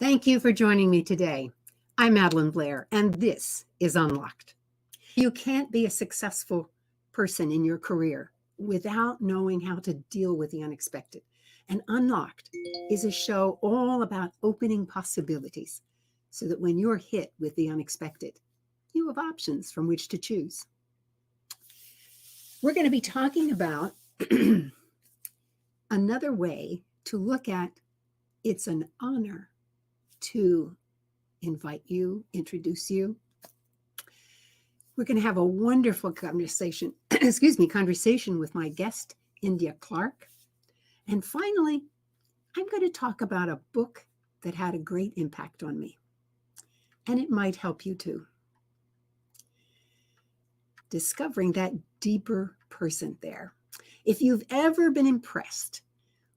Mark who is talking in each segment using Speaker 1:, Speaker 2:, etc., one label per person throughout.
Speaker 1: Thank you for joining me today. I'm Madeline Blair, and this is Unlocked. You can't be a successful person in your career without knowing how to deal with the unexpected. And Unlocked is a show all about opening possibilities so that when you're hit with the unexpected, you have options from which to choose. We're going to be talking about another way to look at it's an honor to invite you, introduce you. We're going to have a wonderful conversation, conversation with my guest, Indya Clark. And finally, I'm going to talk about a book that had a great impact on me. And it might help you too. Discovering that deeper person there. If you've ever been impressed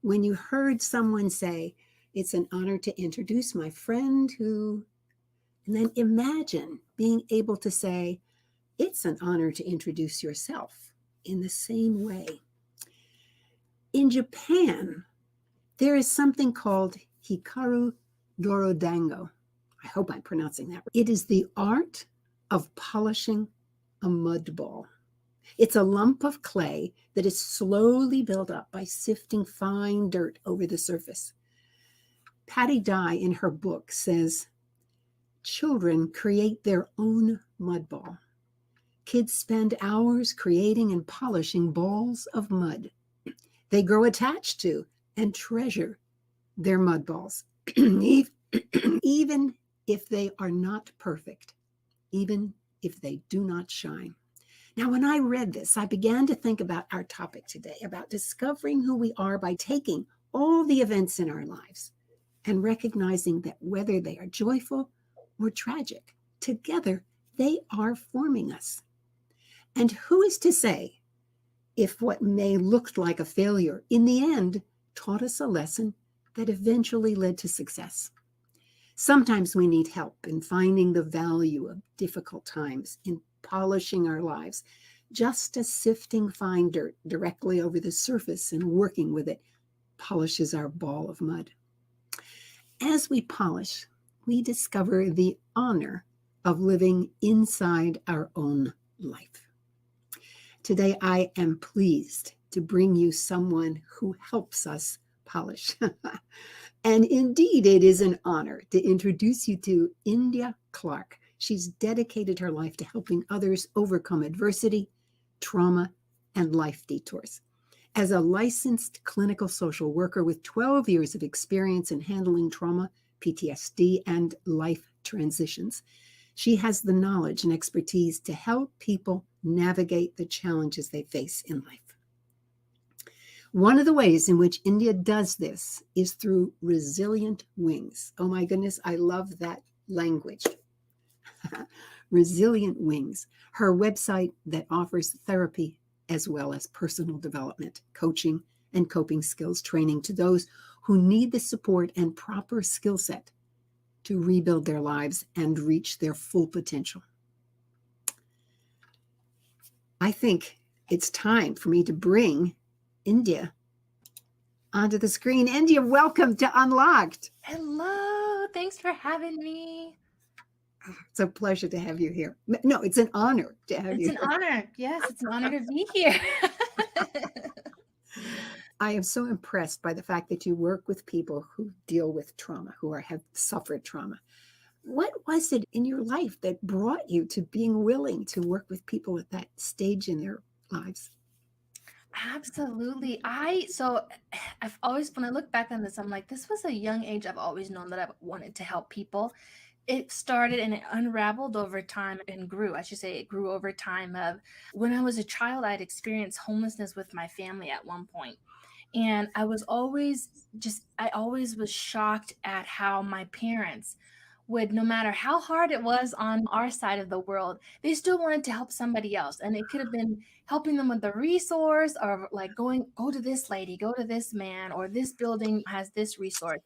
Speaker 1: when you heard someone say, it's an honor to introduce my friend who, and then imagine being able to say, it's an honor to introduce yourself in the same way. In Japan, there is something called Hikaru Dorodango. I hope I'm pronouncing that right. It is the art of polishing a mud ball. It's a lump of clay that is slowly built up by sifting fine dirt over the surface. Patty Dye in her book says, children create their own mud ball. Kids spend hours creating and polishing balls of mud. They grow attached to and treasure their mud balls, even if they are not perfect, even if they do not shine. Now, when I read this, I began to think about our topic today, about discovering who we are by taking all the events in our lives and recognizing that whether they are joyful or tragic, together they are forming us. And who is to say if what may look like a failure in the end taught us a lesson that eventually led to success? Sometimes we need help in finding the value of difficult times, in polishing our lives, just as sifting fine dirt directly over the surface and working with it polishes our ball of mud. As we polish, we discover the honor of living inside our own life. Today, I am pleased to bring you someone who helps us polish. And indeed, it is an honor to introduce you to Indya Clark. She's dedicated her life to helping others overcome adversity, trauma, and life detours. As a licensed clinical social worker with 12 years of experience in handling trauma, PTSD, and life transitions, she has the knowledge and expertise to help people navigate the challenges they face in life. One of the ways in which Indya does this is through resilient wings. Oh my goodness, I love that language. Resilient Wings, her website that offers therapy as well as personal development, coaching, and coping skills training to those who need the support and proper skill set to rebuild their lives and reach their full potential. I think it's time for me to bring Indya onto the screen. Indya, welcome to Unlocked.
Speaker 2: Hello, thanks for having me.
Speaker 1: It's a pleasure to have you here. No, it's an honor to have you here.
Speaker 2: It's an honor. Yes, it's an honor to be here.
Speaker 1: I am so impressed by the fact that you work with people who deal with trauma, who have suffered trauma. What was it in your life that brought you to being willing to work with people at that stage in their lives?
Speaker 2: Absolutely. I've always, when I look back on this, I'm like, this was a young age. I've always known that I wanted to help people. It started and it unraveled over time and grew. I should say it grew over time. Of when I was a child, I'd experienced homelessness with my family at one point. And I always was shocked at how my parents would, no matter how hard it was on our side of the world, they still wanted to help somebody else. And it could have been helping them with a resource, or like go to this lady, go to this man, or this building has this resource.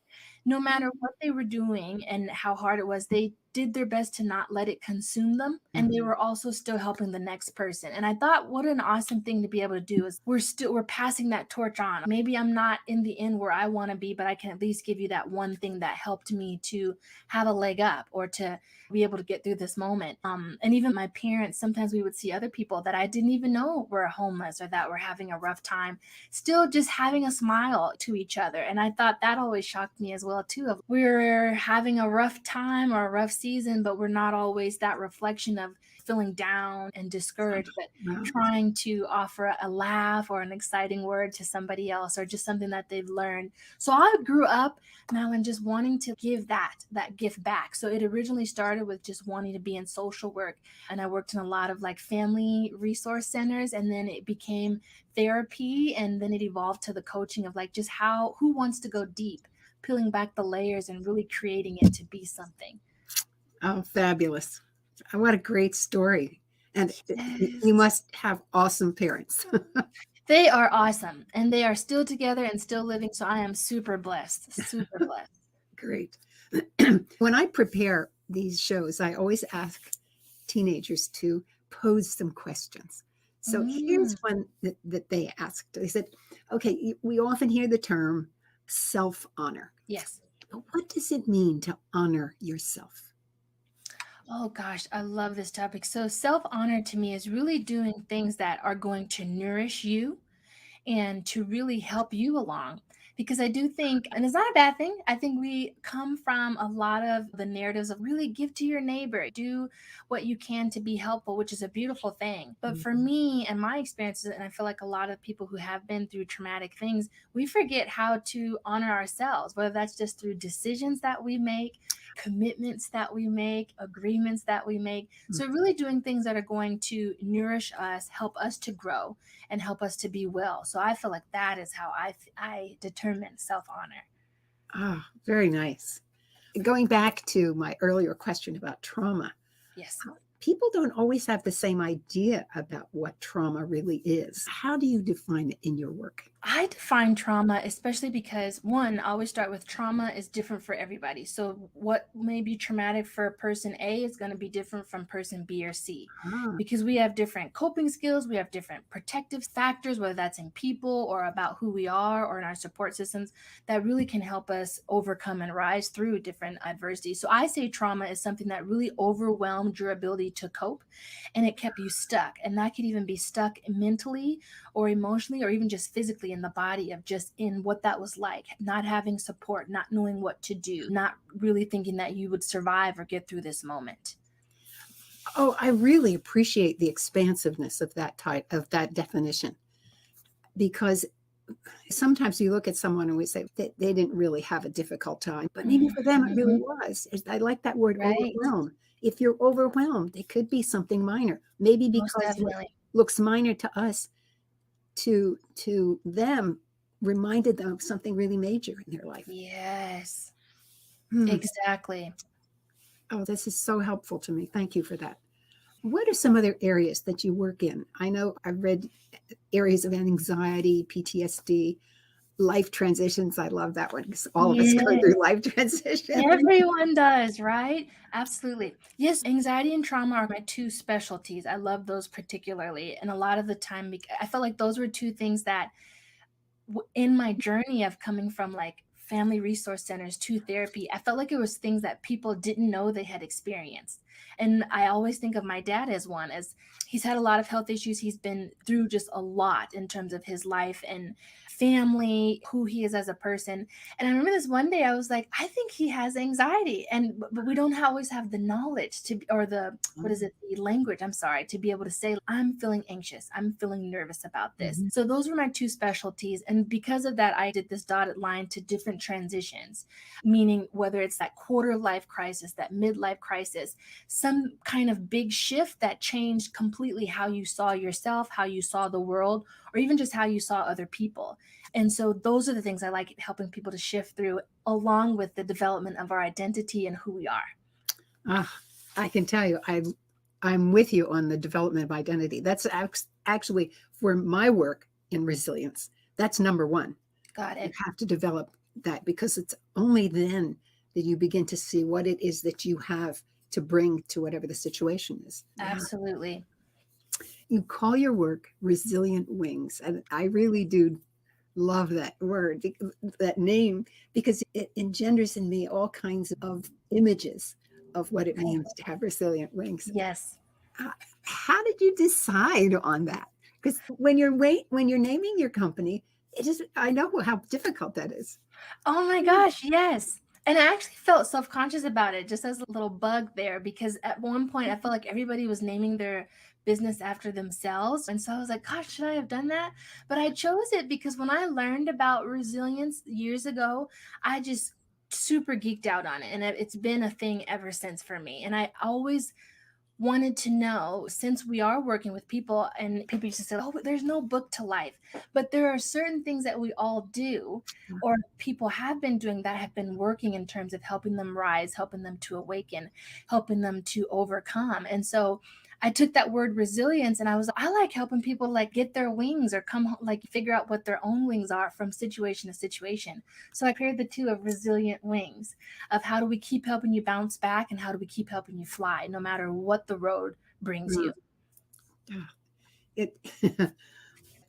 Speaker 2: No matter what they were doing and how hard it was, they did their best to not let it consume them, and they were also still helping the next person. And I thought, what an awesome thing to be able to do is we're passing that torch on. Maybe I'm not in the end where I want to be, but I can at least give you that one thing that helped me to have a leg up or to be able to get through this moment. And even my parents, sometimes we would see other people that I didn't even know were homeless or that were having a rough time, still just having a smile to each other. And I thought that always shocked me as well too, of we're having a rough time or a rough season, but we're not always that reflection of feeling down and discouraged, but
Speaker 1: Wow.
Speaker 2: trying to offer a laugh or an exciting word to somebody else or just something that they've learned. So I grew up, Madeline, just wanting to give that gift back. So it originally started with just wanting to be in social work, and I worked in a lot of like family resource centers, and then it became therapy, and then it evolved to the coaching of like just who wants to go deep, peeling back the layers and really creating it to be something.
Speaker 1: Oh, fabulous. What a great story. And you
Speaker 2: Yes.
Speaker 1: must have awesome parents.
Speaker 2: They are awesome, and they are still together and still living, so I am super blessed, super blessed.
Speaker 1: Great. When I prepare these shows, I always ask teenagers to pose some questions. So here's
Speaker 2: Mm,
Speaker 1: one that they asked. They said, okay, we often hear the term self honor,
Speaker 2: yes.
Speaker 1: but what does it mean to honor yourself?
Speaker 2: Oh gosh, I love this topic. So self-honor to me is really doing things that are going to nourish you and to really help you along. Because I do think, and it's not a bad thing, I think we come from a lot of the narratives of really give to your neighbor, do what you can to be helpful, which is a beautiful thing. But for
Speaker 1: Mhm.
Speaker 2: me and my experiences, and I feel like a lot of people who have been through traumatic things, we forget how to honor ourselves, whether that's just through decisions that we make, commitments that we make, agreements that we make. So, really doing things that are going to nourish us, help us to grow, and help us to be well. So I feel like that is how I determine self honor.
Speaker 1: Ah, very nice. Going back to my earlier question about trauma,
Speaker 2: Yes.
Speaker 1: people don't always have the same idea about what trauma really is. How do you define it in your work?
Speaker 2: I define trauma, especially because one, I always start with trauma is different for everybody. So what may be traumatic for person A is going to be different from person B or C,
Speaker 1: Ah,
Speaker 2: because we have different coping skills, we have different protective factors, whether that's in people or about who we are or in our support systems, that really can help us overcome and rise through different adversities. So I say trauma is something that really overwhelmed your ability to cope, and it kept you stuck. And that could even be stuck mentally or emotionally or even just physically in the body, of just in what that was like, not having support, not knowing what to do, not really thinking that you would survive or get through this moment.
Speaker 1: oh, I really appreciate the expansiveness of that type of that definition, because sometimes you look at someone and we say that they didn't really have a difficult time, but maybe for them it really
Speaker 2: Mhm.
Speaker 1: was. I like that word
Speaker 2: Right.
Speaker 1: overwhelmed. If you're overwhelmed, it could be something minor. Maybe
Speaker 2: Most
Speaker 1: because what
Speaker 2: definitely.
Speaker 1: looks minor to us, to them, reminded them of something really major in their life.
Speaker 2: Yes,
Speaker 1: Hmm.
Speaker 2: exactly.
Speaker 1: Oh, this is so helpful to me. Thank you for that. What are some other areas that you work in? I know I've read areas of anxiety, PTSD, life transitions. I love that one because all of us go
Speaker 2: Yes.
Speaker 1: through life transitions.
Speaker 2: Everyone does, right? Absolutely. Yes, anxiety and trauma are my two specialties. I love those particularly. And a lot of the time, I felt like those were two things that in my journey of coming from like family resource centers to therapy, I felt like it was things that people didn't know they had experienced. And I always think of my dad as one, as he's had a lot of health issues. He's been through just a lot in terms of his life and family, who he is as a person. And I remember this one day I was like, I think he has anxiety. And but we don't always have the knowledge to, or the what is it, the language, I'm sorry, to be able to say, I'm feeling anxious, I'm feeling nervous about this.
Speaker 1: Mhm.
Speaker 2: So those were my two specialties. And because of that, I did this dotted line to different transitions, meaning whether it's that quarter life crisis, that midlife crisis, some kind of big shift that changed completely how you saw yourself, how you saw the world, or even just how you saw other people. And so those are the things I like helping people to shift through, along with the development of our identity and who we are.
Speaker 1: Ah, I can tell you, I'm with you on the development of identity. That's actually for my work in resilience. That's number one.
Speaker 2: Got
Speaker 1: You
Speaker 2: it.
Speaker 1: have to develop that because it's only then that you begin to see what it is that you have to bring to whatever the situation is. Yeah.
Speaker 2: Absolutely.
Speaker 1: You call your work resilient wings. And I really do love that word, that name, because it engenders in me all kinds of images of what it means to have resilient wings.
Speaker 2: Yes.
Speaker 1: How did you decide on that? Because when you're naming your company, I know how difficult that is.
Speaker 2: Oh my gosh, yes. And I actually felt self-conscious about it, just as a little bug there, because at one point I felt like everybody was naming their business after themselves. And so I was like, gosh, should I have done that? But I chose it because when I learned about resilience years ago, I just super geeked out on it. And it's been a thing ever since for me. And I always wanted to know, since we are working with people and people used to say, oh, there's no book to life, but there are certain things that we all do or people have been doing that have been working in terms of helping them rise, helping them to awaken, helping them to overcome. And so I took that word resilience and I like helping people like get their wings or like figure out what their own wings are from situation to situation. So I paired the two of resilient wings, of how do we keep helping you bounce back and how do we keep helping you fly no matter what the road brings you.
Speaker 1: It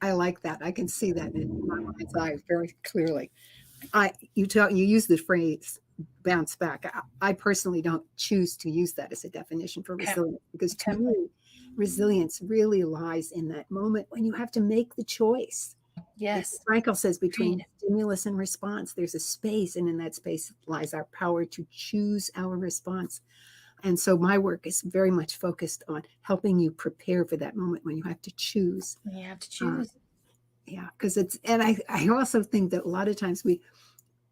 Speaker 1: I like that. I can see that in my mind's eye very clearly. You use the phrase bounce back. I personally don't choose to use that as a definition for
Speaker 2: Okay.
Speaker 1: resilience, because to
Speaker 2: Okay.
Speaker 1: me, resilience really lies in that moment when you have to make the choice.
Speaker 2: Yes.
Speaker 1: Frankel says between
Speaker 2: Agreed.
Speaker 1: stimulus and response, there's a space, and in that space lies our power to choose our response. And so my work is very much focused on helping you prepare for that moment when you have to choose.
Speaker 2: You have to
Speaker 1: Uh,
Speaker 2: choose.
Speaker 1: yeah, because I also think that a lot of times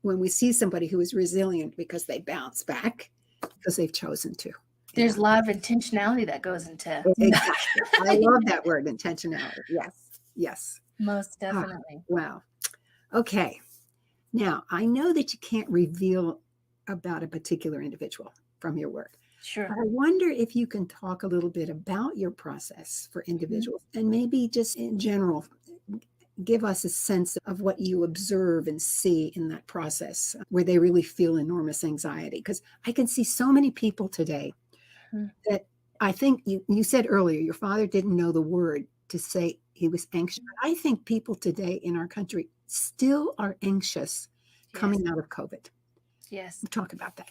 Speaker 1: when we see somebody who is resilient because they bounce back because they've chosen to. Yeah,
Speaker 2: There's a lot of intentionality that goes into
Speaker 1: exactly. I love that word, intentionality. Yes, yes.
Speaker 2: most
Speaker 1: Ah,
Speaker 2: definitely.
Speaker 1: wow. Okay. Now, I know that you can't reveal about a particular individual from your work, but
Speaker 2: Sure.
Speaker 1: I wonder if you can talk a little bit about your process for
Speaker 2: Mhm.
Speaker 1: individuals and maybe just in general give us a sense of what you observe and see in that process where they really feel enormous anxiety. Because I can see so many people today
Speaker 2: Mhm.
Speaker 1: that I think you said earlier your father didn't know the word to say he was anxious. I think people today in our country still are anxious
Speaker 2: Yes.
Speaker 1: coming out of COVID.
Speaker 2: Yes.
Speaker 1: We'll talk about that.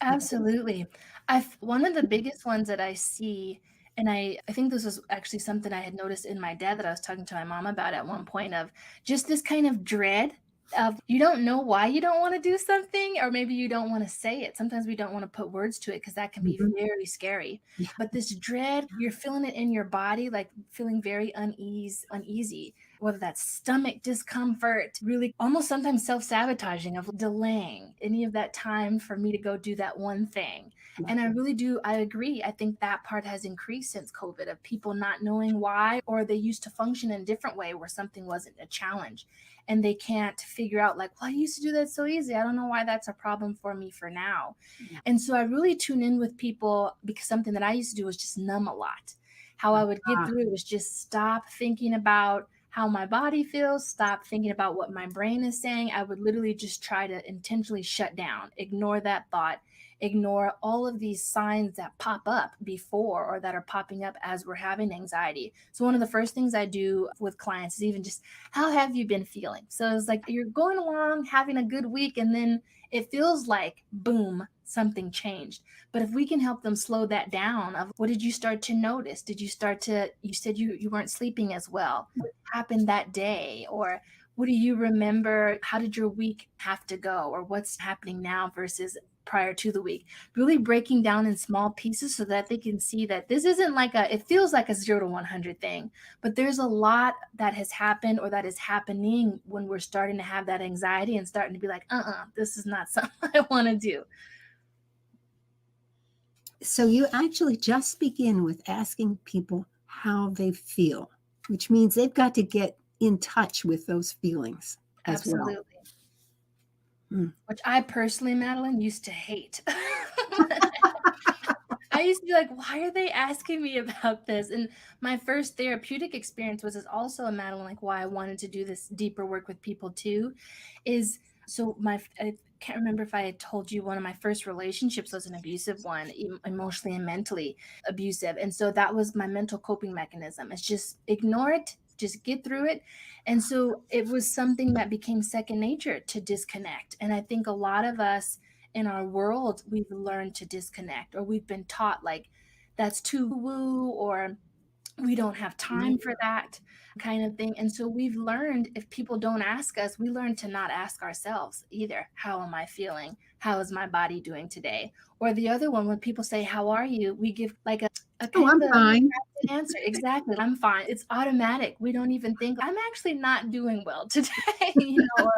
Speaker 2: Absolutely. I've one of the biggest ones that I see, and I think this was actually something I had noticed in my dad that I was talking to my mom about at one point, of just this kind of dread of you don't know why you don't want to do something, or maybe you don't want to say it. Sometimes we don't want to put words to it because that can be
Speaker 1: Mhm.
Speaker 2: very scary.
Speaker 1: Yeah.
Speaker 2: But this dread, you're feeling it in your body, like feeling very uneasy, whether that's stomach discomfort, really almost sometimes self sabotaging, of delaying any of that time for me to go do that one thing.
Speaker 1: Yeah.
Speaker 2: And I really do, I agree. I think that part has increased since COVID, of people not knowing why, or they used to function in a different way where something wasn't a challenge and they can't figure out, like, well, I used to do that so easy. I don't know why that's a problem for me for now.
Speaker 1: Yeah.
Speaker 2: And so I really tune in with people because something that I used to do was just numb a lot. How I would get
Speaker 1: Ah,
Speaker 2: through it was just stop thinking about how my body feels, stop thinking about what my brain is saying. I would literally just try to intentionally shut down, ignore that thought, ignore all of these signs that pop up before or that are popping up as we're having anxiety. So, one of the first things I do with clients is even just, how have you been feeling? So, it's like you're going along, having a good week, and then it feels like, boom, something changed. But if we can help them slow that down, of what did you start to notice? Did you start to, you said you weren't sleeping as well. What happened that day? Or what do you remember? How did your week have to go? Or what's happening now versus prior to the week? Really breaking down in small pieces so that they can see that this isn't like it feels like a 0 to 100 thing, but there's a lot that has happened or that is happening when we're starting to have that anxiety and starting to be like, this is not something I want to do.
Speaker 1: so you actually just begin with asking people how they feel, which means they've got to get in touch with those feelings as well.
Speaker 2: Absolutely.
Speaker 1: Mm.
Speaker 2: Which I personally, Madeline, used to hate. I used to be like, why are they asking me about this? And my first therapeutic experience was also a Madeline, like why I wanted to do this deeper work with people too, is so can't remember if I had told you one of my first relationships was an abusive one, emotionally and mentally abusive. And so that was my mental coping mechanism. It's just ignore it, just get through it. And so it was something that became second nature to disconnect. And I think a lot of us in our world, we've learned to disconnect, or we've been taught like that's too woo, or we don't have time for that kind of thing. And so we've learned, if people don't ask us, we learn to not ask ourselves either. How am I feeling? How is my body doing today? Or the other one, when people say, how are you? We give like a
Speaker 1: Oh,
Speaker 2: kind
Speaker 1: I'm
Speaker 2: of a
Speaker 1: fine.
Speaker 2: answer. Exactly. I'm fine. It's automatic. We don't even think I'm actually not doing well today, or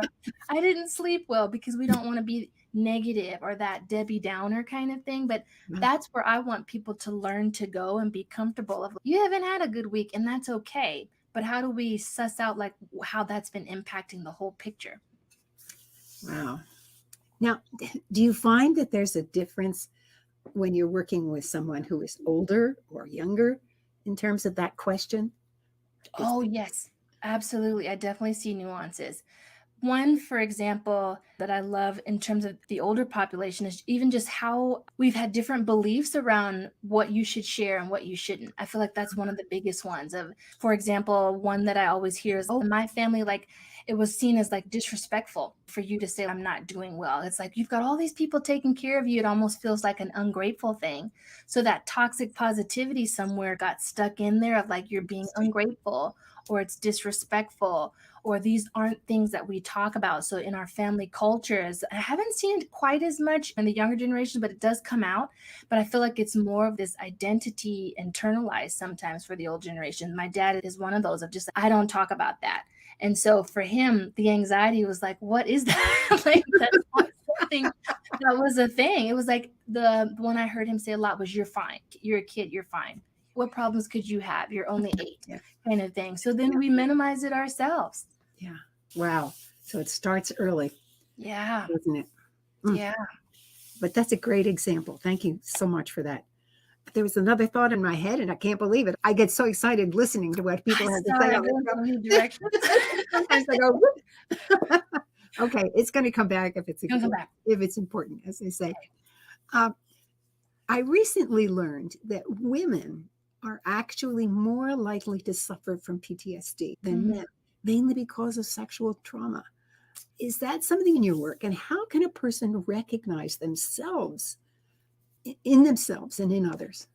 Speaker 2: I didn't sleep well, because we don't want to be negative or that Debbie Downer kind of thing. But that's where I want people to learn to go and be comfortable of, you haven't had a good week, and that's okay. But how do we suss out like how that's been impacting the whole picture?
Speaker 1: Wow. Now, do you find that there's a difference when you're working with someone who is older or younger in terms of that question? Is,
Speaker 2: Oh, yes, absolutely. I definitely see nuances. One, for example, that I love in terms of the older population is even just how we've had different beliefs around what you should share and what you shouldn't. I feel like that's one of the biggest ones of, for example, one that I always hear is, oh, in my family, like it was seen as like disrespectful for you to say, I'm not doing well. It's like, you've got all these people taking care of you. It almost feels like an ungrateful thing. So that toxic positivity somewhere got stuck in there of like, you're being ungrateful, or it's disrespectful, or these aren't things that we talk about. So in our family cultures, I haven't seen it quite as much in the younger generation, but it does come out. But I feel like it's more of this identity internalized sometimes for the old generation. My dad is one of those of just, I don't talk about that. And so for him, the anxiety was like, what is that? Like, that's not something that was a thing. It was like the one I heard him say a lot was, you're fine. You're a kid. You're fine. What problems could you have? You're only 8,
Speaker 1: yeah,
Speaker 2: kind of thing. So then we minimize it ourselves.
Speaker 1: yeah. Wow. So it starts early,
Speaker 2: Yeah.
Speaker 1: doesn't it? Mm.
Speaker 2: Yeah.
Speaker 1: But that's a great example. Thank you so much for that. There was another thought in my head, and I can't believe it. I get so excited listening to what people have to say
Speaker 2: Sorry,
Speaker 1: on
Speaker 2: I'm
Speaker 1: this
Speaker 2: going
Speaker 1: show.
Speaker 2: so many directions.
Speaker 1: Sometimes I go, "Whoop." Okay, it's going to come back
Speaker 2: Gonna come back.
Speaker 1: if it's important, as they say. Um, I recently learned that women are actually more likely to suffer from PTSD than men, mainly because of sexual trauma. Is that something in your work? And how can a person recognize themselves in themselves and in others?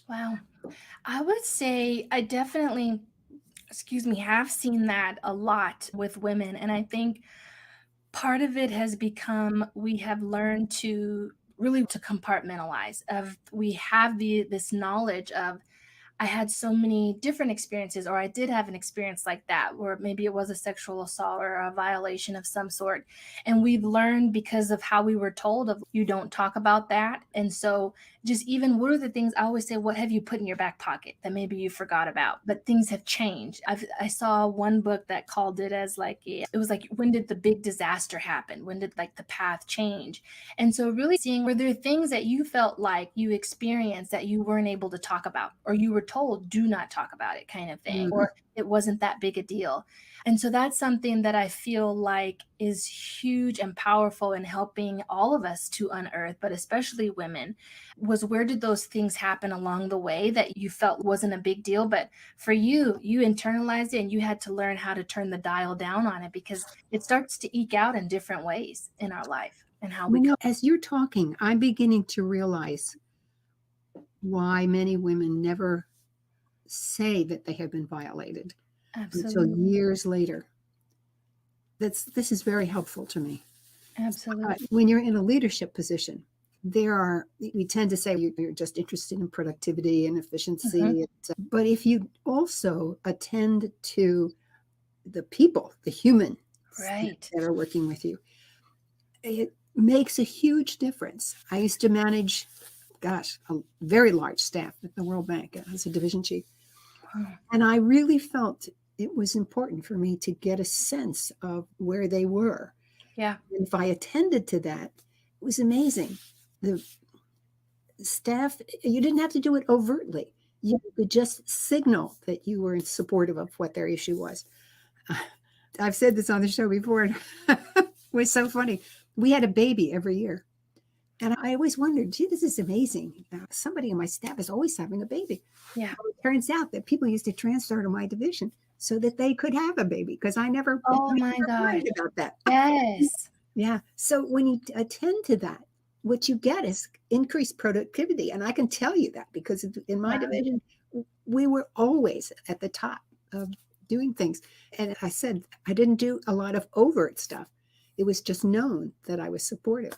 Speaker 2: Wow. I would say I definitely, have seen that a lot with women. And I think part of it has become, we have learned to really to compartmentalize of, we have this knowledge of, I had so many different experiences, or I did have an experience like that, where maybe it was a sexual assault or a violation of some sort. And we've learned, because of how we were told of, you don't talk about that. And so just even, what are the things I always say, what have you put in your back pocket that maybe you forgot about? But things have changed. I saw one book that called it as like, it was like, when did the big disaster happen? When did like the path change? And so really seeing, were there things that you felt like you experienced that you weren't able to talk about, or you were told, do not talk about it, kind of thing, or it wasn't that big a deal. And so that's something that I feel like is huge and powerful in helping all of us to unearth, but especially women, was, where did those things happen along the way that you felt wasn't a big deal, but for you, you internalized it and you had to learn how to turn the dial down on it, because it starts to eke out in different ways in our life and how we
Speaker 1: As you're talking, I'm beginning to realize why many women never say that they have been violated until
Speaker 2: Absolutely.
Speaker 1: years later. This is very helpful to me.
Speaker 2: Absolutely.
Speaker 1: When you're in a leadership position, we tend to say you're just interested in productivity and efficiency. But if you also attend to the people, the humans
Speaker 2: Right.
Speaker 1: that are working with you, it makes a huge difference. I used to manage, a very large staff at the World Bank as a division chief. And I really felt it was important for me to get a sense of where they were.
Speaker 2: Yeah.
Speaker 1: And if I attended to that, it was amazing. The staff, you didn't have to do it overtly. You could just signal that you were supportive of what their issue was. I've said this on the show before. It was so funny. We had a baby every year. And I always wondered, gee, this is amazing. Somebody on my staff is always having a baby.
Speaker 2: Yeah.
Speaker 1: Well, it turns out that people used to transfer to my division so that they could have a baby because I never
Speaker 2: Oh my gosh.
Speaker 1: worried about that.
Speaker 2: Yes.
Speaker 1: Yeah. So when you attend to that, what you get is increased productivity. And I can tell you that because in my
Speaker 2: Wow.
Speaker 1: division, we were always at the top of doing things. And I said, I didn't do a lot of overt stuff. It was just known that I was supportive.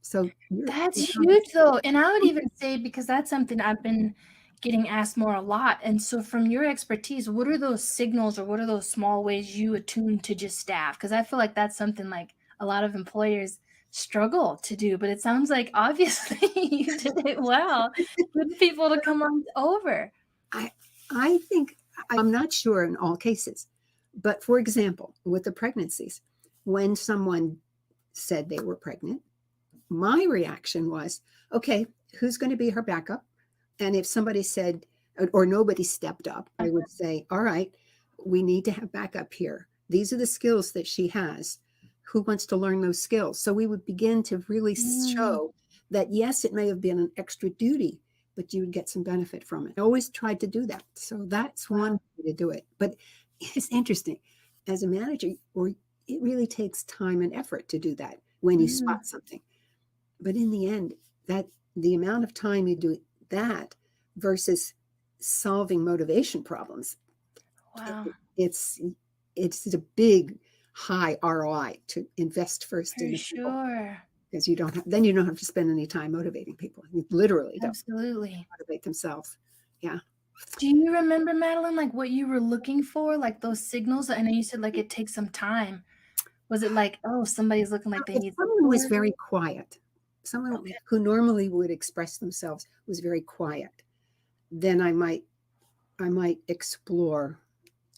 Speaker 1: So
Speaker 2: That's huge though. And I would even say, because that's something I've been getting asked more a lot. And so from your expertise, what are those signals or what are those small ways you attune to just staff? Because I feel like that's something like a lot of employers struggle to do, but it sounds like obviously you did it well. Good people to come on over.
Speaker 1: I think I'm not sure in all cases, but for example, with the pregnancies, when someone said they were pregnant, my reaction was, okay, who's going to be her backup? And if somebody said, or nobody stepped up, I would say, all right, we need to have backup here. These are the skills that she has. Who wants to learn those skills? So we would begin to really show that, yes, it may have been an extra duty, but you would get some benefit from it. I always tried to do that. So that's one way to do it. But it's interesting. As a manager, it really takes time and effort to do that when you spot something. But in the end, that the amount of time you do that versus solving motivation problems,
Speaker 2: Wow.
Speaker 1: it's a big high ROI to invest first
Speaker 2: For
Speaker 1: in the people,
Speaker 2: sure.
Speaker 1: because you don't have to spend any time motivating people. You literally don't
Speaker 2: Absolutely.
Speaker 1: motivate themselves. Yeah.
Speaker 2: Do you remember, Madeline, like what you were looking for, like those signals? I know you said like it takes some time. Was it like, oh, somebody's looking like they
Speaker 1: If
Speaker 2: need
Speaker 1: someone was
Speaker 2: support?
Speaker 1: very quiet, someone
Speaker 2: Okay.
Speaker 1: who normally would express themselves was very quiet, then I might explore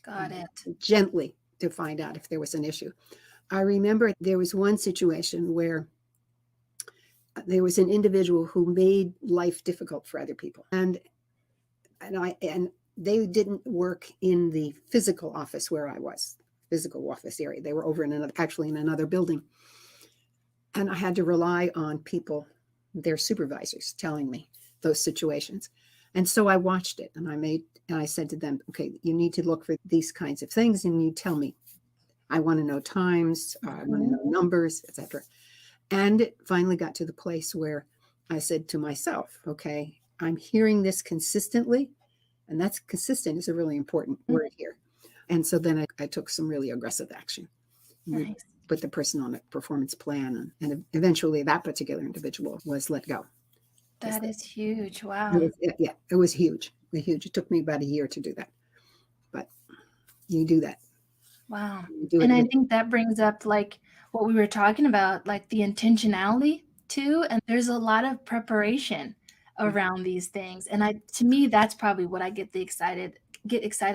Speaker 2: Got it.
Speaker 1: gently to find out if there was an issue. I remember there was one situation where there was an individual who made life difficult for other people, and they didn't work in the physical office where I was, physical office area. They were over in another building, and I had to rely on people, their supervisors, telling me those situations. And so I watched it, and I said to them, okay, you need to look for these kinds of things, and you tell me. I want to know times, I want to know numbers, etc. And it finally got to the place where I said to myself, okay, I'm hearing this consistently, and that's consistent is a really important word here. And so then I took some really aggressive action.
Speaker 2: Nice.
Speaker 1: Put the person on a performance plan, and eventually that particular individual was let go.
Speaker 2: That is huge. Wow.
Speaker 1: It was huge. It took me about a year to do that, but you do that.
Speaker 2: Wow.
Speaker 1: You do it
Speaker 2: And I
Speaker 1: with,
Speaker 2: think that brings up like what we were talking about, like the intentionality too. And there's a lot of preparation around these things. And to me, that's probably what I get excited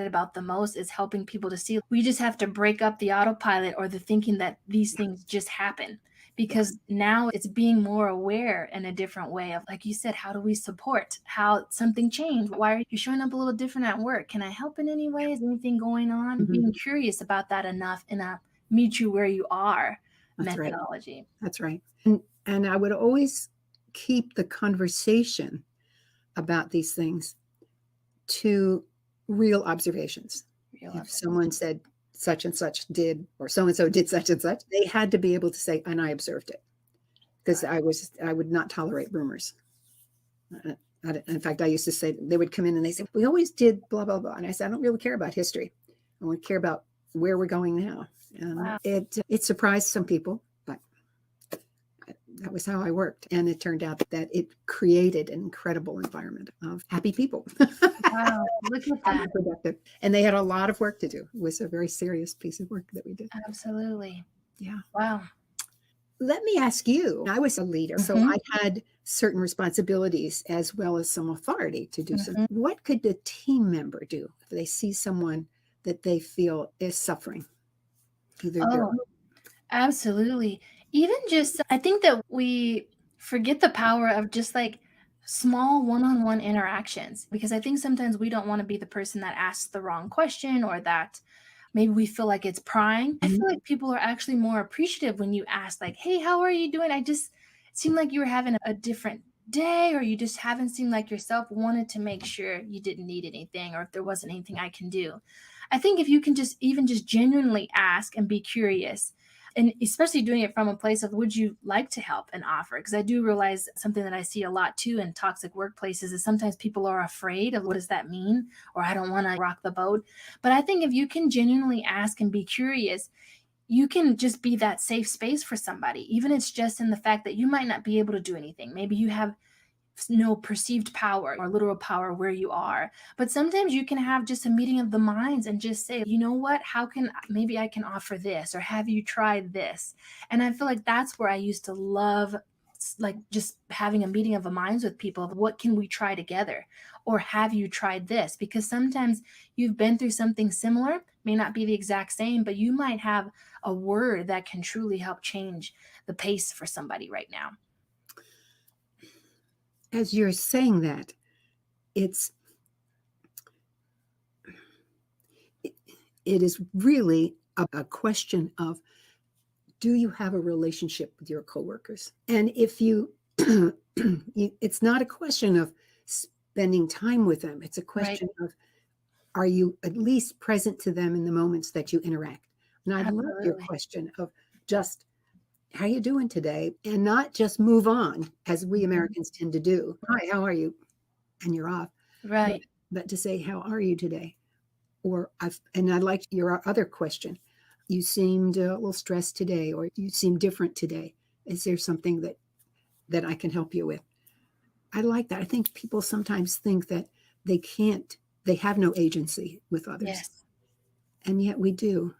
Speaker 2: about the most, is helping people to see we just have to break up the autopilot or the thinking that these things just happen, because now it's being more aware in a different way of, like you said, how do we support how something changed? Why are you showing up a little different at work? Can I help in any way? Is anything going on? Being curious about that enough in a meet you where you are
Speaker 1: That's right.
Speaker 2: methodology.
Speaker 1: That's right. And I would always keep the conversation about these things to real observations. If someone said such and such did, or so and so did such and such, they had to be able to say, and I observed it, because I would not tolerate rumors. In fact, I used to say, they would come in and they say, we always did blah, blah, blah. And I said, I don't really care about history. I want to care about where we're going now. And it surprised some people, but that was how I worked. And it turned out that it created an incredible environment of happy people.
Speaker 2: Wow, look at that.
Speaker 1: Productive. And they had a lot of work to do. It was a very serious piece of work that we did.
Speaker 2: Absolutely.
Speaker 1: Yeah.
Speaker 2: Wow.
Speaker 1: Let me ask you, I was a leader, so I had certain responsibilities as well as some authority to do something. What could the team member do if they see someone that they feel is suffering?
Speaker 2: Absolutely. Even just, I think that we forget the power of just like small one-on-one interactions, because I think sometimes we don't want to be the person that asks the wrong question or that maybe we feel like it's prying. I
Speaker 1: Mhm.
Speaker 2: feel like people are actually more appreciative when you ask, like, hey, how are you doing? It seemed like you were having a different day, or you just haven't seemed like yourself. Wanted to make sure you didn't need anything, or if there wasn't anything I can do. I think if you can just even just genuinely ask and be curious, and especially doing it from a place of would you like to help and offer, because I do realize something that I see a lot too in toxic workplaces is sometimes people are afraid of what does that mean, or I don't want to rock the boat. But I think if you can genuinely ask and be curious, you can just be that safe space for somebody, even it's just in the fact that you might not be able to do anything. Maybe you have no perceived power or literal power where you are. But sometimes you can have just a meeting of the minds and just say, you know what, how can maybe I can offer this, or have you tried this? And I feel like that's where I used to love, like, just having a meeting of the minds with people of what can we try together, or have you tried this? Because sometimes you've been through something similar, may not be the exact same, but you might have a word that can truly help change the pace for somebody right now.
Speaker 1: As you're saying that, it's it is really a question of, do you have a relationship with your coworkers? And if you, it's not a question of spending time with them. It's a
Speaker 2: Right.
Speaker 1: question of, are you at least present to them in the moments that you interact? And I love your
Speaker 2: Absolutely.
Speaker 1: question of just, how you doing today? And not just move on, as we
Speaker 2: Mhm.
Speaker 1: Americans tend to do. Hi, how are you? And you're off. But
Speaker 2: Right.
Speaker 1: but to say, how are you today? Or I liked your other question. You seemed a little stressed today, or you seem different today. Is there something that I can help you with? I like that. I think people sometimes think that they can't, they have no agency with others,
Speaker 2: Yes.
Speaker 1: and yet we do.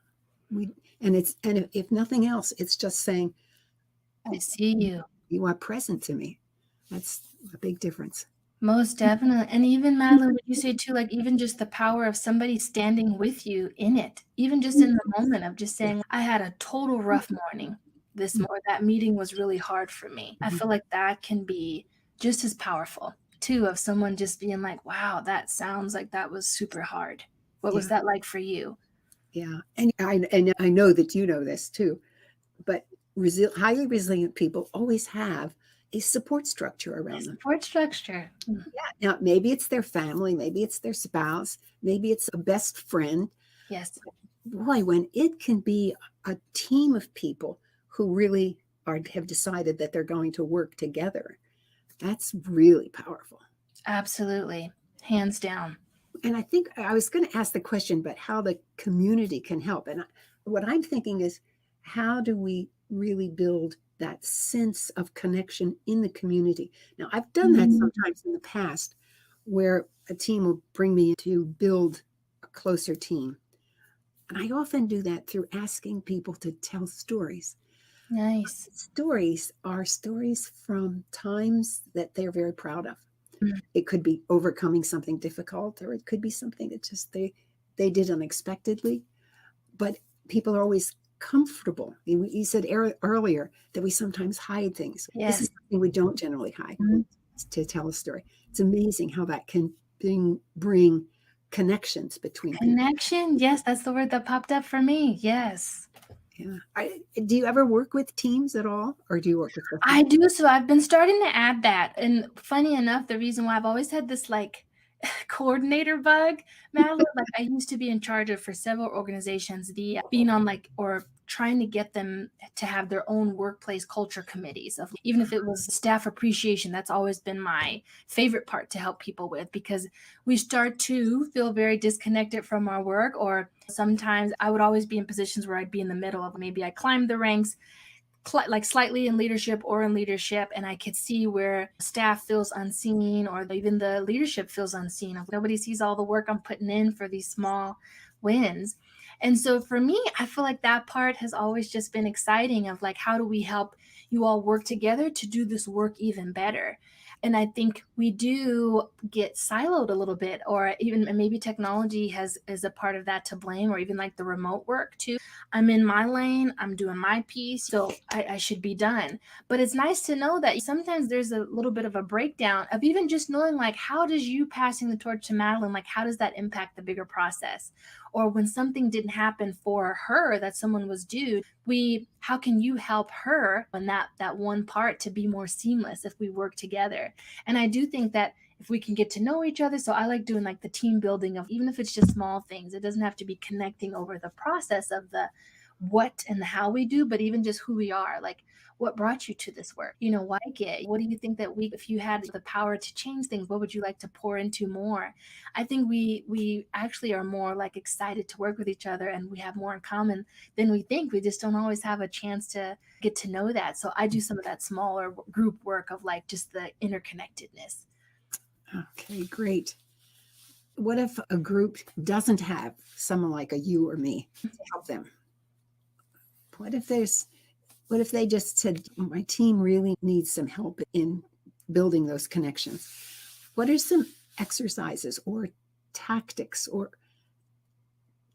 Speaker 1: We and if nothing else, it's just saying,
Speaker 2: I see you.
Speaker 1: you are present to me. That's a big difference.
Speaker 2: Most definitely. And even Madeline, would you say too, like even just the power of somebody standing with you in it, even just in the moment of just
Speaker 1: Yeah.
Speaker 2: saying, I had a total rough morning this morning. That meeting was really hard for me. I
Speaker 1: Mhm.
Speaker 2: feel like that can be just as powerful too, of someone just being like, wow, that sounds like that was super hard. What was
Speaker 1: Yeah.
Speaker 2: that like for you?
Speaker 1: Yeah. And I know that you know this too, but highly resilient people always have a support structure
Speaker 2: A
Speaker 1: around them.
Speaker 2: support structure.
Speaker 1: Yeah. Now, maybe it's their family, maybe it's their spouse, maybe it's a best friend.
Speaker 2: Yes.
Speaker 1: Boy, when it can be a team of people who really have decided that they're going to work together, that's really powerful.
Speaker 2: Absolutely. Hands down.
Speaker 1: And I think I was going to ask the question, but how the community can help. And what I'm thinking is, how do we really build that sense of connection in the community? Now, I've done that
Speaker 2: Mhm.
Speaker 1: sometimes in the past where a team will bring me to build a closer team. And I often do that through asking people to tell stories.
Speaker 2: Nice.
Speaker 1: Stories are stories from times that they're very proud of.
Speaker 2: Mm.
Speaker 1: It could be overcoming something difficult, or it could be something that just they did unexpectedly. But people are always comfortable. You said earlier that we sometimes hide things. This is
Speaker 2: Yes.
Speaker 1: something we don't generally hide,
Speaker 2: Mhm.
Speaker 1: to tell a story. It's amazing how that can bring connections between people.
Speaker 2: Connection. Yes, that's the word that popped up for me. Yes.
Speaker 1: Yeah. Do you ever work with teams at all, or do you work with just
Speaker 2: I
Speaker 1: people?
Speaker 2: do, so I've been starting to add that, and funny enough, the reason why I've always had this, like, coordinator bug, Madeline, like, I used to be in charge of for several organizations, the being on, like, or trying to get them to have their own workplace culture committees of even if it was staff appreciation, that's always been my favorite part to help people with, because we start to feel very disconnected from our work, or sometimes I would always be in positions where I'd be in the middle of maybe I climbed the ranks like slightly in leadership or in leadership, and I could see where staff feels unseen, or even the leadership feels unseen. Nobody sees all the work I'm putting in for these small wins. And so for me, I feel like that part has always just been exciting of like, how do we help you all work together to do this work even better? And I think we do get siloed a little bit, or even maybe technology is a part of that to blame, or even like the remote work too. I'm in my lane, I'm doing my piece, so I should be done. But it's nice to know that sometimes there's a little bit of a breakdown of even just knowing, like, how does you passing the torch to Madeline, like, how does that impact the bigger process? Or when something didn't happen for her that someone was due, how can you help her on that one part to be more seamless if we work together? And I do think that if we can get to know each other, so I like doing like the team building of, even if it's just small things, it doesn't have to be connecting over the process of the what and the how we do, but even just who we are. Like, what brought you to this work? Why get? What do you think that if you had the power to change things, what would you like to pour into more? I think we actually are more like excited to work with each other, and we have more in common than we think. We just don't always have a chance to get to know that. So I do some of that smaller group work of like just the interconnectedness.
Speaker 1: Okay, great. What if a group doesn't have someone like a you or me to help them? What if they just said, my team really needs some help in building those connections? What are some exercises or tactics or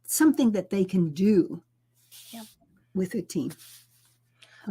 Speaker 1: something that they can do
Speaker 2: Yep.
Speaker 1: with a team?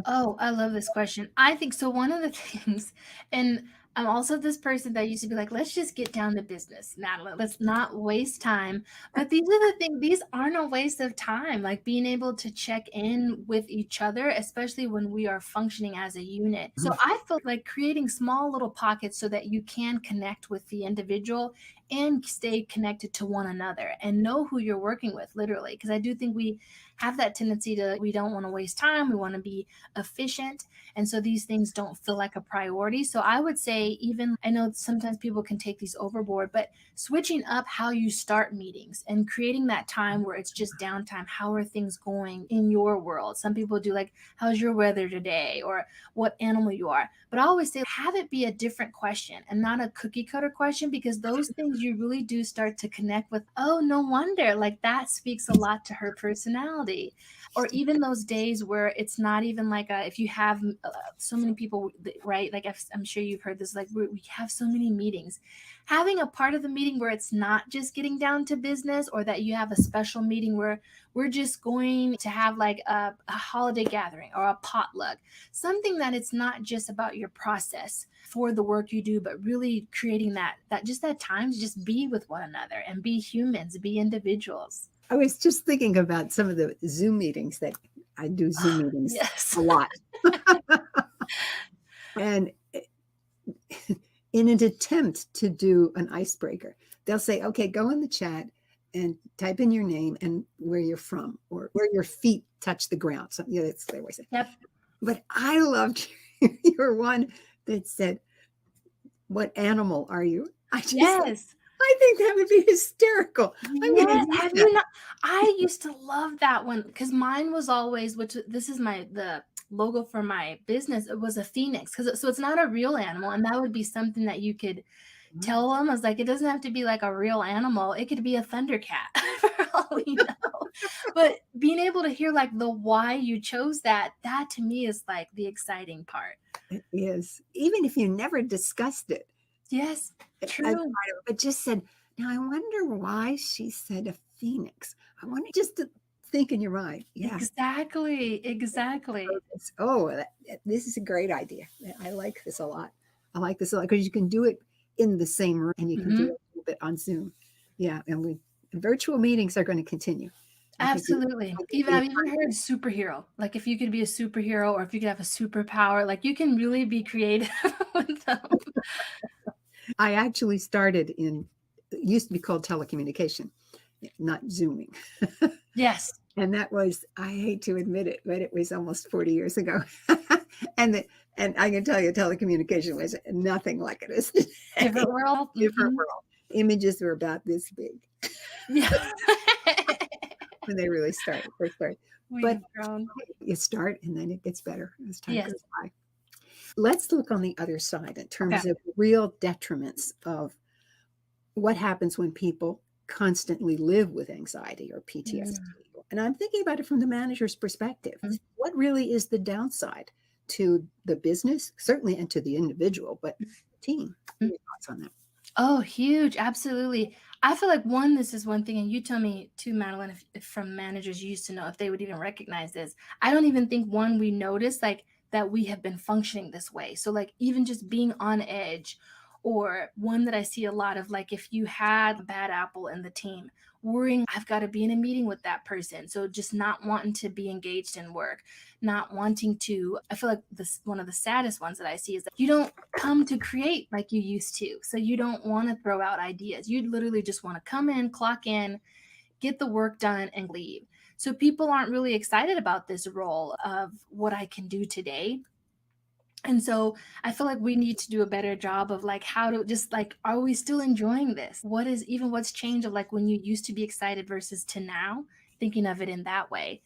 Speaker 2: Oh, I love this question. I think so. One of the things, and I'm also this person that used to be like, let's just get down to business, Madeline. Let's not waste time. But these are the things, these aren't a waste of time. Like being able to check in with each other, especially when we are functioning as a unit. So I feel like creating small little pockets so that you can connect with the individual and stay connected to one another and know who you're working with, literally. Because I do think we have that tendency we don't want to waste time. We want to be efficient. And so these things don't feel like a priority. So I would say, even I know sometimes people can take these overboard, but switching up how you start meetings and creating that time where it's just downtime. How are things going in your world? Some people do like, how's your weather today? Or what animal you are. But I always say, have it be a different question and not a cookie cutter question, because those things you really do start to connect with. Oh, no wonder. Like that speaks a lot to her personality. Or even those days where it's not even like if you have so many people, right? Like I'm sure you've heard this, like we have so many meetings. Having a part of the meeting where it's not just getting down to business, or that you have a special meeting where we're just going to have like a holiday gathering or a potluck, something that it's not just about your process for the work you do, but really creating that just that time to just be with one another and be humans, be individuals.
Speaker 1: I was just thinking about some of the Zoom meetings that I do Zoom meetings
Speaker 2: Yes.
Speaker 1: a lot. And in an attempt to do an icebreaker, they'll say, okay, go in the chat and type in your name and where you're from, or where your feet touch the ground. So, yeah, that's their way of saying.
Speaker 2: Yep.
Speaker 1: But I loved your one that said, what animal are you?
Speaker 2: Yes.
Speaker 1: I think that would be hysterical. I'm going to
Speaker 2: Yes.
Speaker 1: use
Speaker 2: Have
Speaker 1: that.
Speaker 2: you not? I used to love that one because mine was always, which this is the logo for my business. It was a phoenix, so it's not a real animal, and that would be something that you could tell them. I was like, it doesn't have to be like a real animal. It could be a thundercat for all we know. But being able to hear like the why you chose that to me is like the exciting part.
Speaker 1: It is. Even if you never discussed it,
Speaker 2: Yes, true.
Speaker 1: but just said, now I wonder why she said a phoenix. I wonder, just to think in your mind. Yeah.
Speaker 2: Exactly.
Speaker 1: Oh, this is a great idea. I like this a lot. I like this a lot because you can do it in the same room and you can do
Speaker 2: Mhm.
Speaker 1: it a little bit on Zoom. Yeah. And virtual meetings are going to continue.
Speaker 2: Absolutely. I've even heard superhero. Like if you could be a superhero, or if you could have a superpower, like you can really be creative with them.
Speaker 1: I actually started it used to be called telecommunication, not Zooming.
Speaker 2: Yes.
Speaker 1: And that was, I hate to admit it, but it was almost 40 years ago. and I can tell you, telecommunication was nothing like it is today.
Speaker 2: Different world.
Speaker 1: Different
Speaker 2: Mhm.
Speaker 1: world. Images were about this big
Speaker 2: Yeah.
Speaker 1: when they really started, first started.
Speaker 2: We
Speaker 1: But
Speaker 2: have grown.
Speaker 1: you start and then it gets better as time
Speaker 2: Yes.
Speaker 1: goes by. Let's look on the other side in terms
Speaker 2: Okay.
Speaker 1: of real detriments of what happens when people constantly live with anxiety or PTSD. And I'm thinking about it from the manager's perspective.
Speaker 2: Mhm.
Speaker 1: What really is the downside to the business, certainly, and to the individual, but team. What are your thoughts on that?
Speaker 2: Oh, huge. Absolutely. I feel like this is one thing, and you tell me too, Madeline, if from managers you used to know if they would even recognize this. I don't even think we notice like that we have been functioning this way. So like even just being on edge, or one that I see a lot of, like if you had a bad apple in the team, worrying I've got to be in a meeting with that person. So just not wanting to be engaged in work, not wanting to. I feel like this one of the saddest ones that I see is that you don't come to create like you used to. So you don't want to throw out ideas. You literally just want to come in, clock in, get the work done, and leave. So people aren't really excited about this role of what I can do today. And so I feel like we need to do a better job of like how to just like, are we still enjoying this? What's changed of like when you used to be excited versus to now, thinking of it in that way.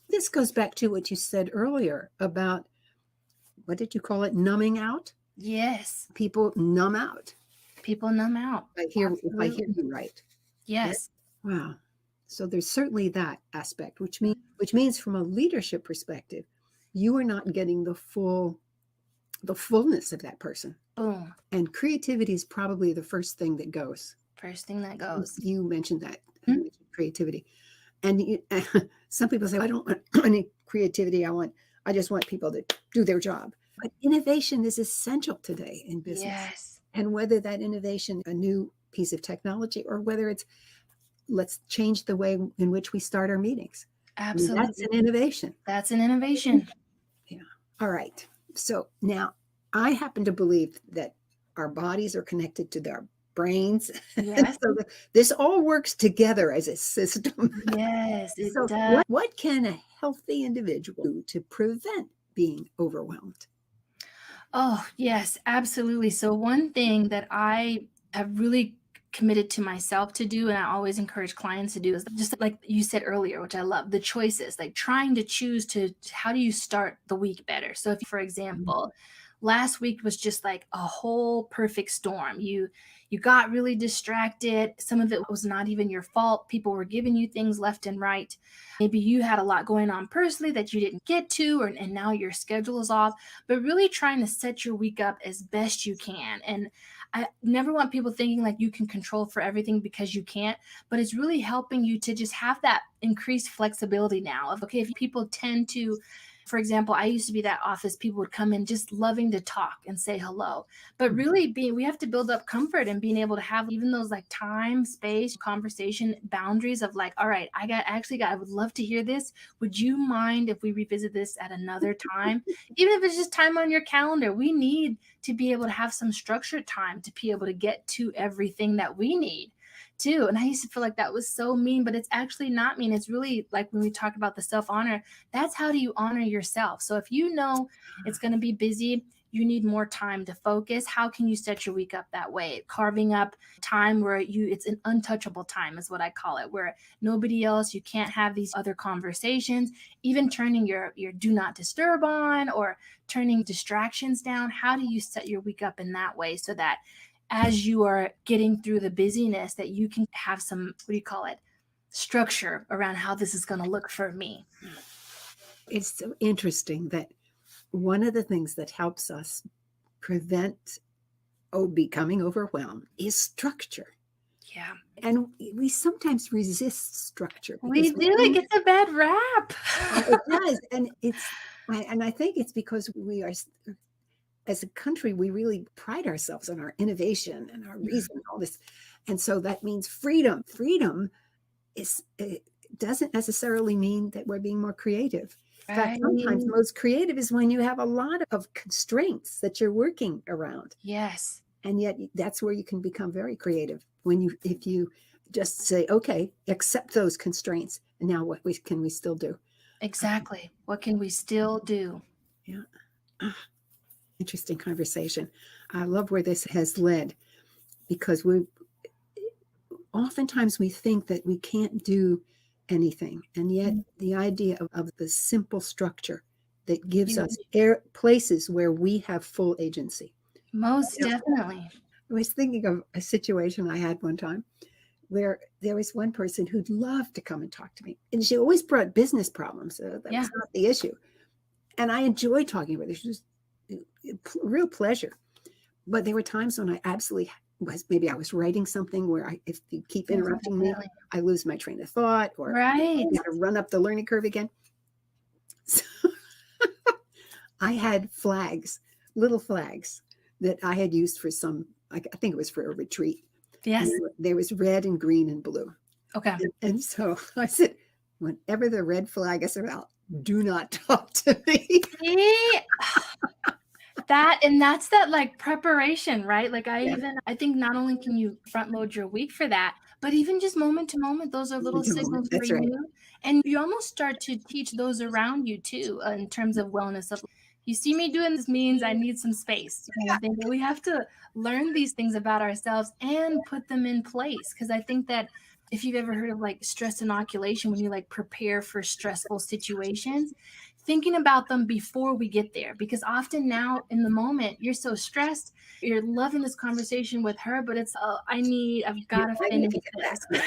Speaker 1: This goes back to what you said earlier about, what did you call it? Numbing out?
Speaker 2: Yes.
Speaker 1: People numb out.
Speaker 2: People numb out.
Speaker 1: If I hear you right.
Speaker 2: Yes.
Speaker 1: Wow. So there's certainly that aspect, which means from a leadership perspective, you are not getting the fullness of that person.
Speaker 2: Boom.
Speaker 1: And creativity is probably the first thing that goes.
Speaker 2: First thing that goes.
Speaker 1: You mentioned that. You mentioned creativity. And some people say, I don't want any creativity. I just want people to do their job. But innovation is essential today in business.
Speaker 2: Yes.
Speaker 1: And whether that innovation, a new piece of technology, or whether it's, let's change the way in which we start our meetings.
Speaker 2: Absolutely.
Speaker 1: I mean, that's an innovation.
Speaker 2: That's an innovation.
Speaker 1: Yeah. All right. So now I happen to believe that our bodies are connected to our brains.
Speaker 2: Yes.
Speaker 1: So this all works together as a system.
Speaker 2: Yes, it
Speaker 1: So
Speaker 2: does.
Speaker 1: what can a healthy individual do to prevent being overwhelmed?
Speaker 2: Oh, yes, absolutely. So one thing that I have really committed to myself to do, and I always encourage clients to do, is just like you said earlier, which I love, the choices, like trying to choose to how do you start the week better. So if, for example, last week was just like a whole perfect storm. You got really distracted. Some of it was not even your fault. People were giving you things left and right. Maybe you had a lot going on personally that you didn't get to, and now your schedule is off. But really trying to set your week up as best you can. And I never want people thinking like you can control for everything, because you can't, but it's really helping you to just have that increased flexibility now of, okay, if people tend to, for example, I used to be that office, people would come in just loving to talk and say hello, but really we have to build up comfort and being able to have even those like time, space, conversation boundaries of like, all right, I would love to hear this. Would you mind if we revisit this at another time? Even if it's just time on your calendar, we need to be able to have some structured time to be able to get to everything that we need too. And I used to feel like that was so mean, but it's actually not mean. It's really like when we talk about the self-honor, that's how do you honor yourself. So if you know it's going to be busy, you need more time to focus. How can you set your week up that way? Carving up time where it's an untouchable time is what I call it, where nobody else, you can't have these other conversations, even turning your do not disturb on or turning distractions down. How do you set your week up in that way so that as you are getting through the busyness, that you can have some, what do you call it, structure around how this is going to look for me?
Speaker 1: It's so interesting that one of the things that helps us prevent becoming overwhelmed is structure.
Speaker 2: Yeah.
Speaker 1: And we sometimes resist structure.
Speaker 2: We do. It gets a bad rap.
Speaker 1: It does. And I think it's because we are, as a country, we really pride ourselves on our innovation and our reason and all this. And so that means freedom. Freedom doesn't necessarily mean that we're being more creative. In fact, sometimes most creative is when you have a lot of constraints that you're working around.
Speaker 2: Yes.
Speaker 1: And yet that's where you can become very creative, if you just say, okay, accept those constraints. And now what can we still do?
Speaker 2: Exactly. What can we still do?
Speaker 1: Yeah. Interesting conversation. I love where this has led, because oftentimes we think that we can't do anything. And yet the idea of the simple structure that gives us places where we have full agency.
Speaker 2: Most definitely.
Speaker 1: I was thinking of a situation I had one time where there was one person who'd love to come and talk to me. And she always brought business problems. That was not the issue. And I enjoyed talking with her. She was a real pleasure. But there were times when I absolutely maybe I was writing something where if you keep interrupting me,
Speaker 2: Definitely.
Speaker 1: I lose my train of thought, or
Speaker 2: Right.
Speaker 1: I got to run up the learning curve again. So I had flags, little flags that I had used for I think it was for a retreat. And
Speaker 2: Yes.
Speaker 1: there was red and green and blue.
Speaker 2: Okay.
Speaker 1: And so I said, whenever the red flag is about, do not talk to me.
Speaker 2: See? That's that like preparation, right? Like
Speaker 1: Yeah.
Speaker 2: I think not only can you front load your week for that, but even just moment to moment, those are little
Speaker 1: Moment to moment.
Speaker 2: signals for
Speaker 1: That's right.
Speaker 2: you. And you almost start to teach those around you too, in terms of wellness of you see me doing this means I need some space kind of thing. But we have to learn these things about ourselves and put them in place. Cause I think that if you've ever heard of like stress inoculation, when you like prepare for stressful situations, thinking about them before we get there, because often now in the moment you're so stressed, you're loving this conversation with her, but it's I've
Speaker 1: Yeah,
Speaker 2: got to
Speaker 1: I need
Speaker 2: finish
Speaker 1: to get back.
Speaker 2: this.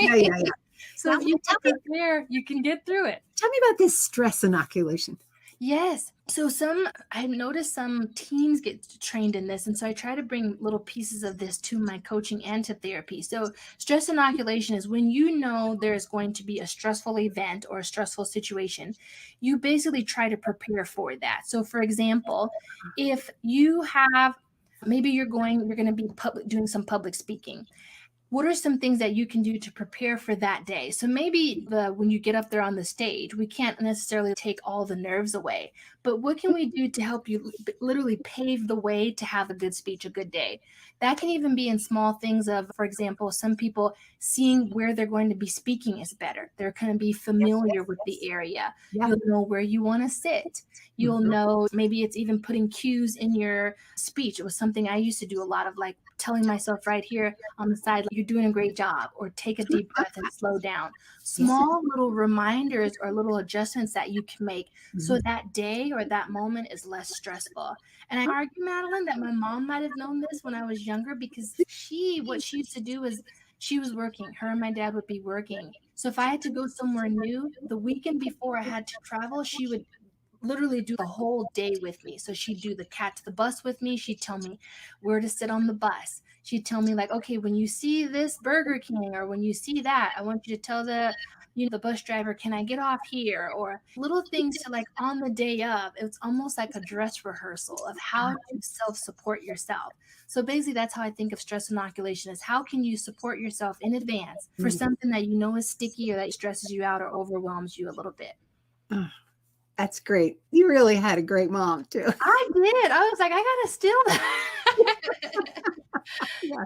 Speaker 1: Yeah, yeah, yeah.
Speaker 2: So
Speaker 1: Now,
Speaker 2: if you
Speaker 1: tell
Speaker 2: can prepare, you can get through it.
Speaker 1: me about this stress inoculation.
Speaker 2: Yes. So I noticed some teams get trained in this. And so I try to bring little pieces of this to my coaching and to therapy. So stress inoculation is when you know there's going to be a stressful event or a stressful situation, you basically try to prepare for that. So for example, if you have maybe you're going to be doing some public speaking, what are some things that you can do to prepare for that day? So maybe when you get up there on the stage, we can't necessarily take all the nerves away, but what can we do to help you literally pave the way to have a good speech, a good day? That can even be in small things of, for example, some people seeing where they're going to be speaking is better. They're going to be
Speaker 1: Yes,
Speaker 2: familiar
Speaker 1: yes,
Speaker 2: with the
Speaker 1: yes.
Speaker 2: area.
Speaker 1: Yeah.
Speaker 2: You'll know where you want to sit. You'll
Speaker 1: Mhm.
Speaker 2: know, maybe it's even putting cues in your speech. It was something I used to do a lot of, like telling myself right here on the side, like, you're doing a great job, or take a deep breath and slow down.
Speaker 1: Yes.
Speaker 2: Small little reminders or little adjustments that you can make so
Speaker 1: Mhm.
Speaker 2: that day or that moment is less stressful. And I argue, Madeline, that my mom might have known this when I was younger, because what she used to do is she was working. Her and my dad would be working. So if I had to go somewhere new, the weekend before I had to travel, she would literally do the whole day with me. So she'd do the cat to the bus with me. She'd tell me where to sit on the bus. She'd tell me, like, okay, when you see this Burger King or when you see that, I want you to tell the bus driver, can I get off here? Or little things to, like, on the day of, it's almost like a dress rehearsal of how to self-support yourself. So basically that's how I think of stress inoculation, is how can you support yourself in advance for
Speaker 1: Mhm.
Speaker 2: something that you know is sticky or that stresses you out or overwhelms you a little bit.
Speaker 1: Oh, that's great. You really had a great mom, too.
Speaker 2: I did. I was like, I gotta steal that.
Speaker 1: Yeah.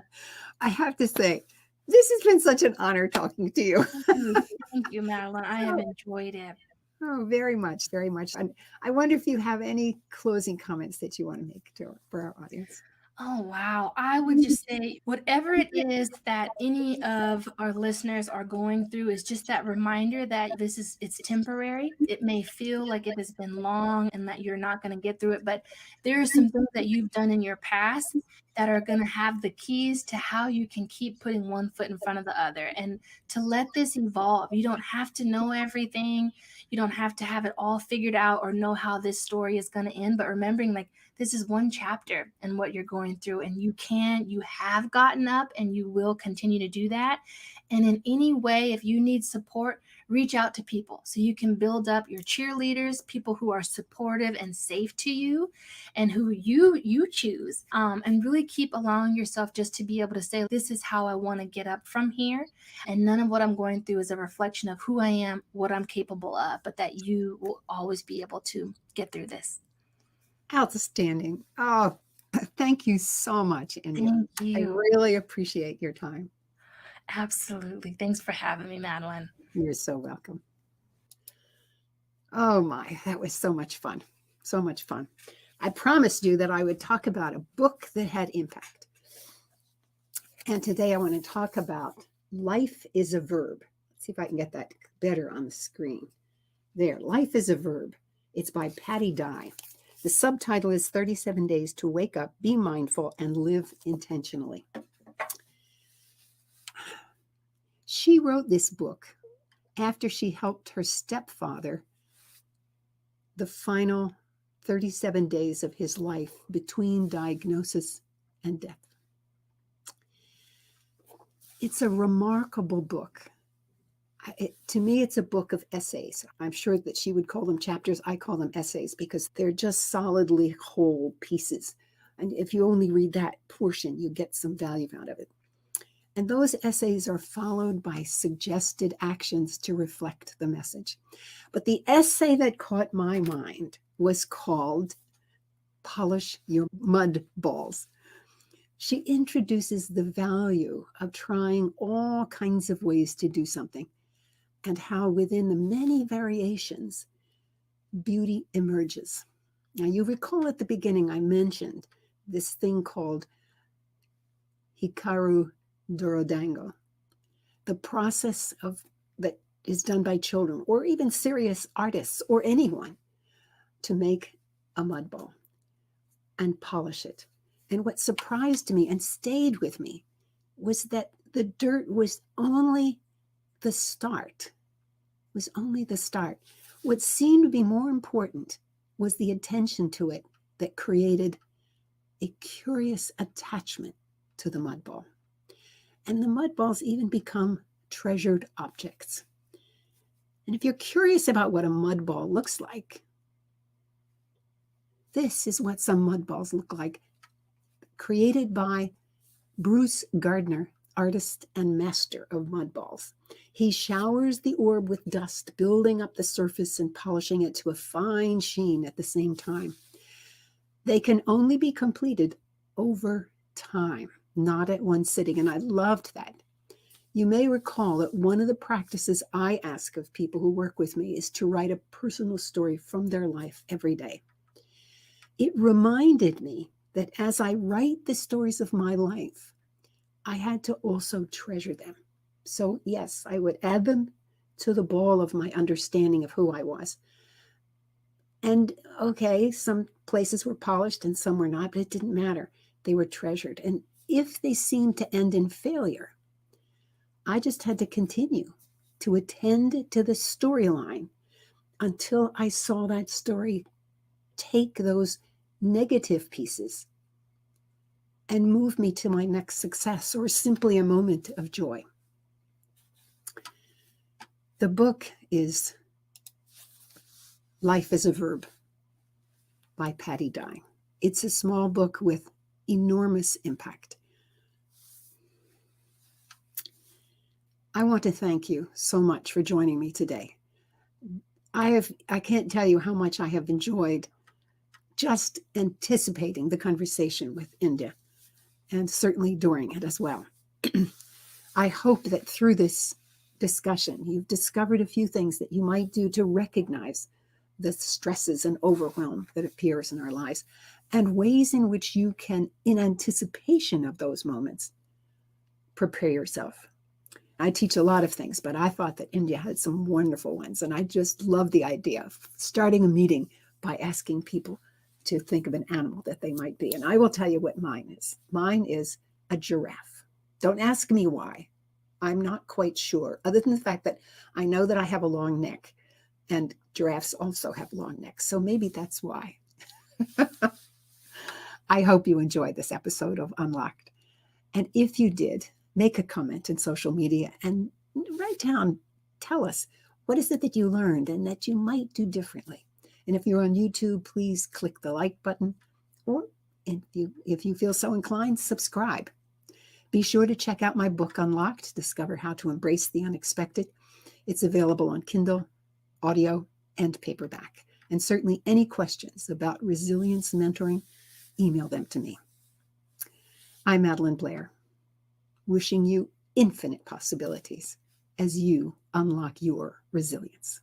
Speaker 1: I have to say, this has been such an honor talking to you.
Speaker 2: Thank you, Madeline. I have enjoyed it.
Speaker 1: Oh, very much, very much. And I wonder if you have any closing comments that you want to make for our audience.
Speaker 2: Oh, wow. I would just say whatever it is that any of our listeners are going through is just that reminder that it's temporary. It may feel like it has been long and that you're not going to get through it, but there are some things that you've done in your past that are going to have the keys to how you can keep putting one foot in front of the other and to let this evolve. You don't have to know everything. You don't have to have it all figured out or know how this story is going to end, but remembering, like, this is one chapter in what you're going through, and you have gotten up and you will continue to do that. And in any way, if you need support, reach out to people so you can build up your cheerleaders, people who are supportive and safe to you and who you choose, and really keep allowing yourself just to be able to say, this is how I want to get up from here, and none of what I'm going through is a reflection of who I am, what I'm capable of, but that you will always be able to get through this.
Speaker 1: Outstanding. Oh, thank you so much, India.
Speaker 2: Thank
Speaker 1: I
Speaker 2: you.
Speaker 1: really appreciate your time.
Speaker 2: Absolutely. Thanks for having me, Madeline.
Speaker 1: You're so welcome. Oh my, that was so much fun. So much fun. I promised you that I would talk about a book that had impact. And today I want to talk about Life is a Verb. Let's see if I can get that better on the screen. There, Life is a Verb. It's by Patty Dye. The subtitle is 37 Days to Wake Up, Be Mindful, and Live Intentionally. She wrote this book after she helped her stepfather the final 37 days of his life between diagnosis and Death. It's a remarkable book. To me, it's a book of essays. I'm sure that she would call them chapters. I call them essays because they're just solidly whole pieces. And if you only read that portion, you get some value out of it. And those essays are followed by suggested actions to reflect the message. But the essay that caught my mind was called Polish Your Mud Balls. She introduces the value of trying all kinds of ways to do something and how within the many variations, beauty emerges. Now, you recall at the beginning, I mentioned this thing called Hikaru Dorodango, the process that is done by children or even serious artists or anyone to make a mud ball and polish it. And what surprised me and stayed with me was that the dirt was only the start. Was only the start. What seemed to be more important was the attention to it that created a curious attachment to the mud ball. And the mud balls even become treasured objects. And if you're curious about what a mud ball looks like, this is what some mud balls look like, created by Bruce Gardner, artist and master of mud balls. He showers the orb with dust, building up the surface and polishing it to a fine sheen at the same time. They can only be completed over time, not at one sitting, and I loved that. You may recall that one of the practices I ask of people who work with me is to write a personal story from their life every day. It reminded me that as I write the stories of my life, I had to also treasure them. So yes, I would add them to the ball of my understanding of who I was. And okay, some places were polished and some were not, but it didn't matter. They were treasured. And if they seemed to end in failure, I just had to continue to attend to the storyline until I saw that story take those negative pieces and move me to my next success or simply a moment of joy. The book is Life is a Verb by Patty Dye. It's a small book with enormous impact. I want to thank you so much for joining me today. I can't tell you how much I have enjoyed just anticipating the conversation with Indya, and certainly during it as well. I hope that through this discussion, you've discovered a few things that you might do to recognize the stresses and overwhelm that appears in our lives, and ways in which you can, in anticipation of those moments, prepare yourself. I teach a lot of things, but I thought that Indya had some wonderful ones, and I just love the idea of starting a meeting by asking people to think of an animal that they might be. And I will tell you what mine is. Mine is a giraffe. Don't ask me why. I'm not quite sure, other than the fact that I know that I have a long neck, and giraffes also have long necks. So maybe that's why. I hope you enjoyed this episode of Unlocked. And if you did, make a comment in social media and write down, tell us, what is it that you learned and that you might do differently? And if you're on YouTube, please click the like button, or if you feel so inclined, subscribe. Be sure to check out my book, Unlocked, Discover How to Embrace the Unexpected. It's available on Kindle, audio, and paperback. And certainly any questions about resilience mentoring, email them to me. I'm Madeline Blair, wishing you infinite possibilities as you unlock your resilience.